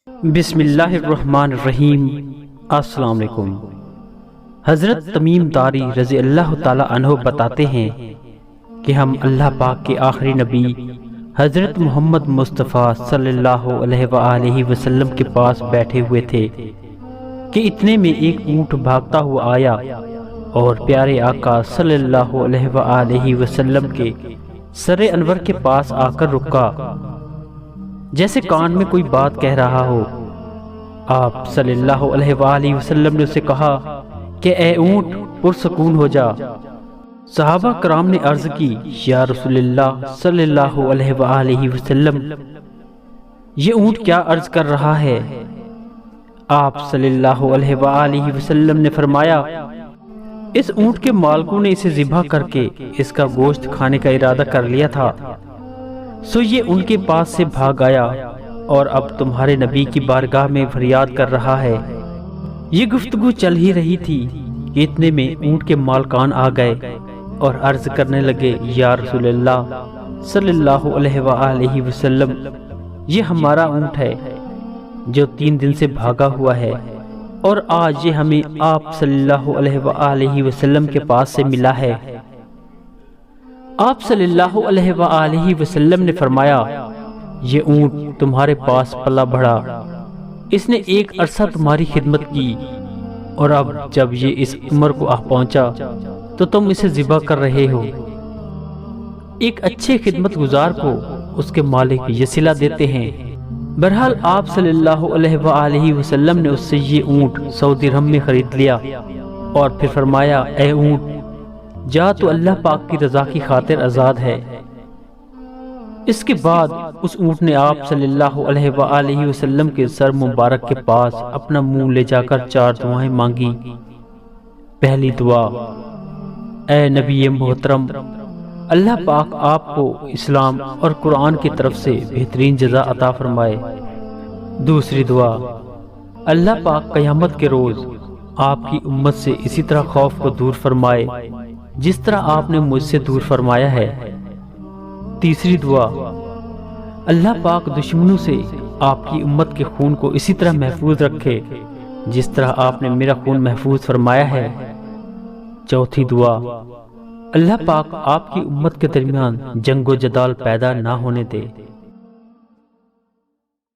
بسم اللہ الرحمن الرحیم۔ السلام علیکم۔ حضرت تمیم داری رضی اللہ تعالی عنہ بتاتے ہیں کہ ہم اللہ پاک کے آخری نبی حضرت محمد مصطفیٰ صلی اللہ علیہ وآلہ وسلم کے پاس بیٹھے ہوئے تھے کہ اتنے میں ایک اونٹ بھاگتا ہوا آیا اور پیارے آقا صلی اللہ علیہ وآلہ وسلم کے سر انور کے پاس آ کر رکا، جیسے کان میں کوئی بات کہہ رہا ہو۔ آپ صلی اللہ علیہ وآلہ وسلم نے اسے کہا کہ اے اونٹ پرسکون ہو جا۔ صحابہ کرام نے عرض کی، یا رسول اللہ صلی اللہ علیہ وآلہ وسلم، یہ اونٹ کیا عرض کر رہا ہے؟ آپ صلی اللہ علیہ وآلہ وسلم نے فرمایا، اس اونٹ کے مالکوں نے اسے ذبح کر کے اس کا گوشت کھانے کا ارادہ کر لیا تھا، سو یہ ان کے پاس سے بھاگ آیا اور اب تمہارے نبی کی بارگاہ میں فریاد کر رہا ہے۔ یہ گفتگو چل ہی رہی تھی کہ اتنے میں اونٹ کے مالکان آ گئے اور عرض کرنے لگے، یا رسول اللہ صلی اللہ علیہ وآلہ وسلم، یہ ہمارا اونٹ ہے جو 3 دن سے بھاگا ہوا ہے، اور آج یہ ہمیں آپ صلی اللہ علیہ وآلہ وسلم کے پاس سے ملا ہے۔ آپ صلی اللہ علیہ وآلہ وسلم نے فرمایا، یہ اونٹ تمہارے پاس پلا بڑھا، اس نے ایک عرصہ تمہاری خدمت کی، اور اب جب یہ اس عمر کو آ پہنچا تو تم اسے ذبح کر رہے ہو۔ ایک اچھے خدمت گزار کو اس کے مالک یہ صلہ دیتے ہیں۔ بہرحال آپ صلی اللہ علیہ وآلہ وسلم نے اس سے یہ اونٹ 100 درہم میں خرید لیا اور پھر فرمایا، اے اونٹ جا تو اللہ پاک کی رضا کی خاطر آزاد ہے۔ اس کے بعد اس اونٹ نے آپ صلی اللہ علیہ وآلہ وسلم کے سر مبارک کے پاس اپنا منہ لے جا کر 4 دعائیں مانگی۔ پہلی دعا، اے نبی محترم، اللہ پاک آپ کو اسلام اور قرآن کی طرف سے بہترین جزا عطا فرمائے۔ دوسری دعا، اللہ پاک قیامت کے روز آپ کی امت سے اسی طرح خوف کو دور فرمائے جس طرح آپ نے مجھ سے دور فرمایا ہے۔ تیسری دعا، اللہ پاک دشمنوں سے آپ کی امت کے خون کو اسی طرح محفوظ رکھے جس طرح آپ نے میرا خون محفوظ فرمایا ہے۔ چوتھی دعا، اللہ پاک آپ کی امت کے درمیان جنگ و جدال پیدا نہ ہونے دے۔